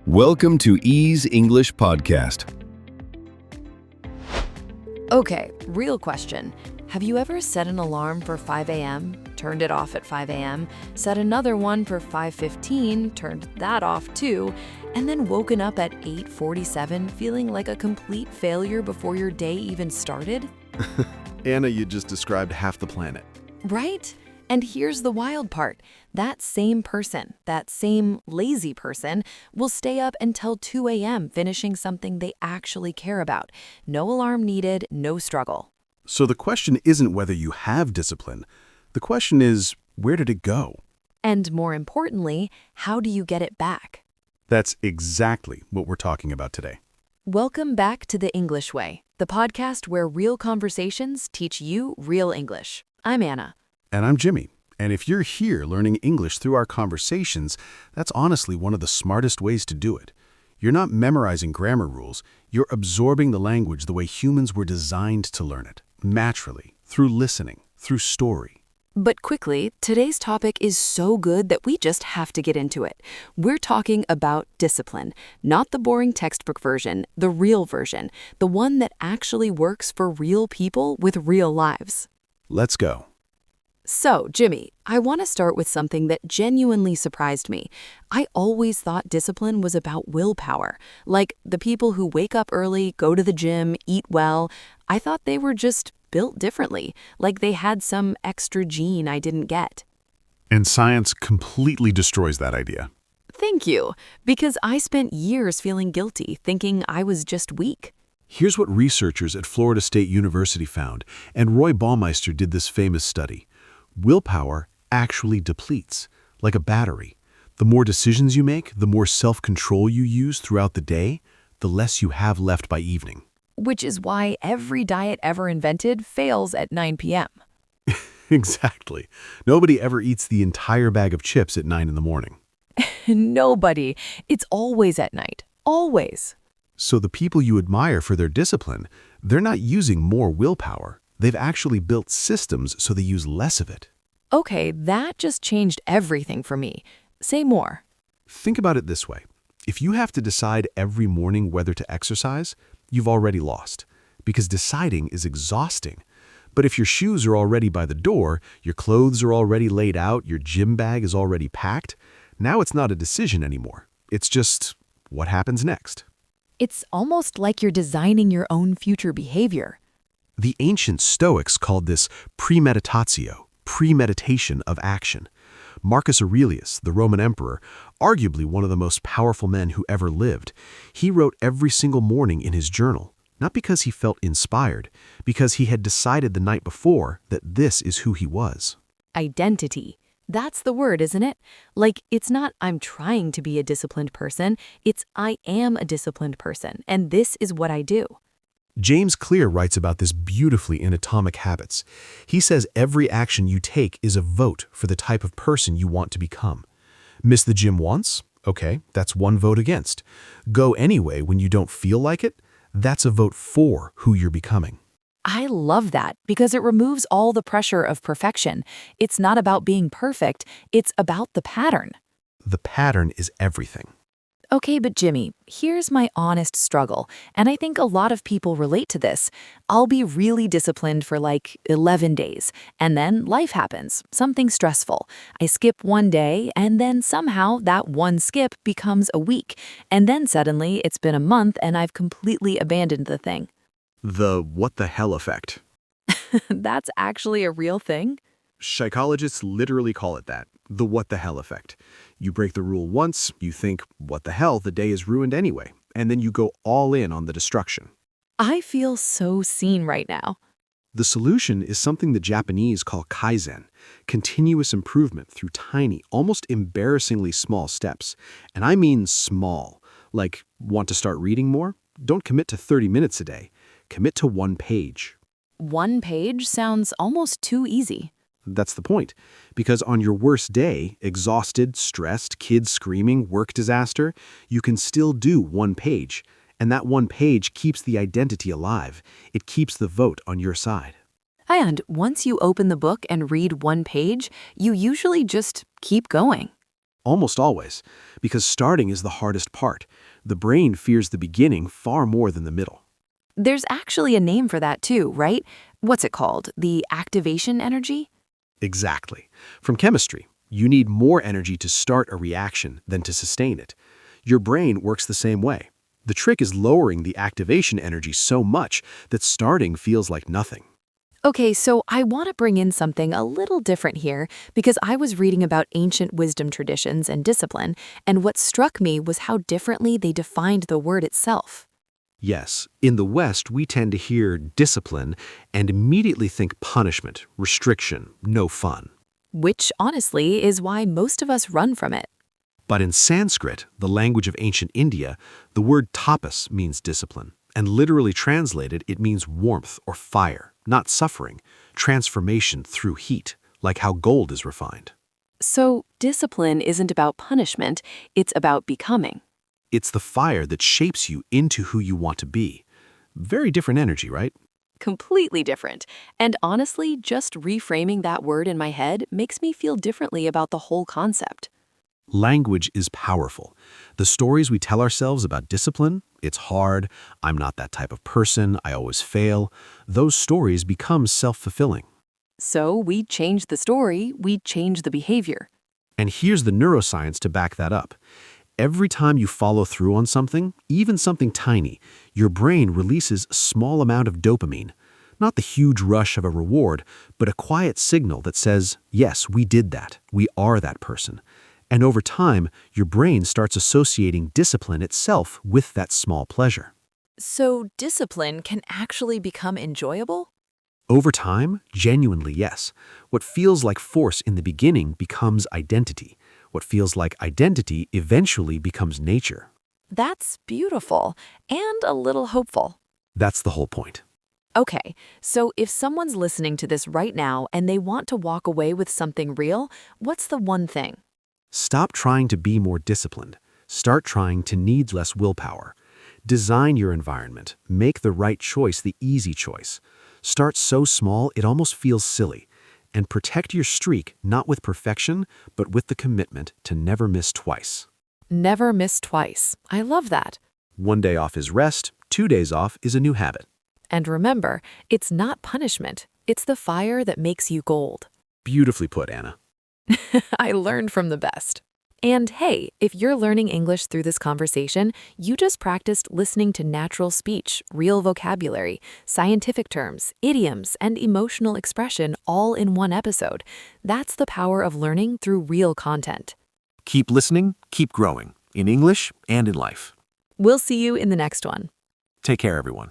Welcome to Ease English Podcast. Okay, real question. Have you ever set an alarm for 5 a.m., turned it off at 5 a.m., set another one for 5:15, turned that off too, and then woken up at 8:47 feeling like a complete failure before your day even started? Anna, you just described half the planet. Right? And here's the wild part. That same person, that same lazy person, will stay up until 2 a.m. finishing something they actually care about. No alarm needed, no struggle. So the question isn't whether you have discipline. The question is, where did it go? And more importantly, how do you get it back? That's exactly what we're talking about today. Welcome back to The English Way, the podcast where real conversations teach you real English. I'm Anna. And I'm Jimmy. And if you're here learning English through our conversations, that's honestly one of the smartest ways to do it. You're not memorizing grammar rules. You're absorbing the language the way humans were designed to learn it, naturally, through listening, through story. But quickly, today's topic is so good that we just have to get into it. We're talking about discipline, not the boring textbook version, the real version, the one that actually works for real people with real lives. Let's go. So, Jimmy, I want to start with something that genuinely surprised me. I always thought discipline was about willpower, like the people who wake up early, go to the gym, eat well. I thought they were just built differently, like they had some extra gene I didn't get. And science completely destroys that idea. Thank you, because I spent years feeling guilty, thinking I was just weak. Here's what researchers at Florida State University found, and Roy Baumeister did this famous study. Willpower actually depletes, like a battery. The more decisions you make, the more self-control you use throughout the day, the less you have left by evening. Which is why every diet ever invented fails at 9 p.m. Exactly. Nobody ever eats the entire bag of chips at 9 in the morning. Nobody. It's always at night. Always. So the people you admire for their discipline, they're not using more willpower. They've actually built systems so they use less of it. Okay, that just changed everything for me. Say more. Think about it this way. If you have to decide every morning whether to exercise, you've already lost, because deciding is exhausting. But if your shoes are already by the door, your clothes are already laid out, your gym bag is already packed, now it's not a decision anymore. It's just what happens next. It's almost like you're designing your own future behavior. The ancient Stoics called this premeditatio, premeditation of action. Marcus Aurelius, the Roman emperor, arguably one of the most powerful men who ever lived, he wrote every single morning in his journal, not because he felt inspired, because he had decided the night before that this is who he was. Identity. That's the word, isn't it? Like, it's not I'm trying to be a disciplined person, it's I am a disciplined person, and this is what I do. James Clear writes about this beautifully in Atomic Habits. He says every action you take is a vote for the type of person you want to become. Miss the gym once? Okay, that's one vote against. Go anyway when you don't feel like it? That's a vote for who you're becoming. I love that because it removes all the pressure of perfection. It's not about being perfect, it's about the pattern. The pattern is everything. Okay, but Jimmy, here's my honest struggle, and I think a lot of people relate to this. I'll be really disciplined for like 11 days, and then life happens, something stressful. I skip one day, and then somehow that one skip becomes a week, and then suddenly it's been a month and I've completely abandoned the thing. The what the hell effect. That's actually a real thing? Psychologists literally call it that, the what the hell effect. You break the rule once, you think, what the hell, the day is ruined anyway, and then you go all in on the destruction. I feel so seen right now. The solution is something the Japanese call kaizen, continuous improvement through tiny, almost embarrassingly small steps. And I mean small, like want to start reading more? Don't commit to 30 minutes a day. Commit to 1 page. 1 page sounds almost too easy. That's the point. Because on your worst day, exhausted, stressed, kids screaming, work disaster, you can still do 1 page. And that 1 page keeps the identity alive. It keeps the vote on your side. And once you open the book and read 1 page, you usually just keep going. Almost always, because starting is the hardest part. The brain fears the beginning far more than the middle. There's actually a name for that too, right? What's it called? The activation energy? Exactly. From chemistry, you need more energy to start a reaction than to sustain it. Your brain works the same way. The trick is lowering the activation energy so much that starting feels like nothing. Okay, so I want to bring in something a little different here because I was reading about ancient wisdom traditions and discipline, and what struck me was how differently they defined the word itself. Yes, in the West, we tend to hear discipline and immediately think punishment, restriction, no fun. Which, honestly, is why most of us run from it. But in Sanskrit, the language of ancient India, the word tapas means discipline, and literally translated, it means warmth or fire, not suffering, transformation through heat, like how gold is refined. So, discipline isn't about punishment, it's about becoming. It's the fire that shapes you into who you want to be. Very different energy, right? Completely different. And honestly, just reframing that word in my head makes me feel differently about the whole concept. Language is powerful. The stories we tell ourselves about discipline, it's hard, I'm not that type of person, I always fail, those stories become self-fulfilling. So, we change the story, we change the behavior. And here's the neuroscience to back that up. Every time you follow through on something, even something tiny, your brain releases a small amount of dopamine. Not the huge rush of a reward, but a quiet signal that says, yes, we did that, we are that person. And over time, your brain starts associating discipline itself with that small pleasure. So, discipline can actually become enjoyable? Over time, genuinely yes. What feels like force in the beginning becomes identity. What feels like identity eventually becomes nature. That's beautiful and a little hopeful. That's the whole point. Okay, so if someone's listening to this right now and they want to walk away with something real, what's the one thing? Stop trying to be more disciplined. Start trying to need less willpower. Design your environment. Make the right choice the easy choice. Start so small it almost feels silly. And protect your streak not with perfection, but with the commitment to never miss twice. Never miss twice. I love that. 1 day off is rest, 2 days off is a new habit. And remember, it's not punishment. It's the fire that makes you gold. Beautifully put, Anna. I learned from the best. And hey, if you're learning English through this conversation, you just practiced listening to natural speech, real vocabulary, scientific terms, idioms, and emotional expression all in one episode. That's the power of learning through real content. Keep listening, keep growing, in English and in life. We'll see you in the next one. Take care, everyone.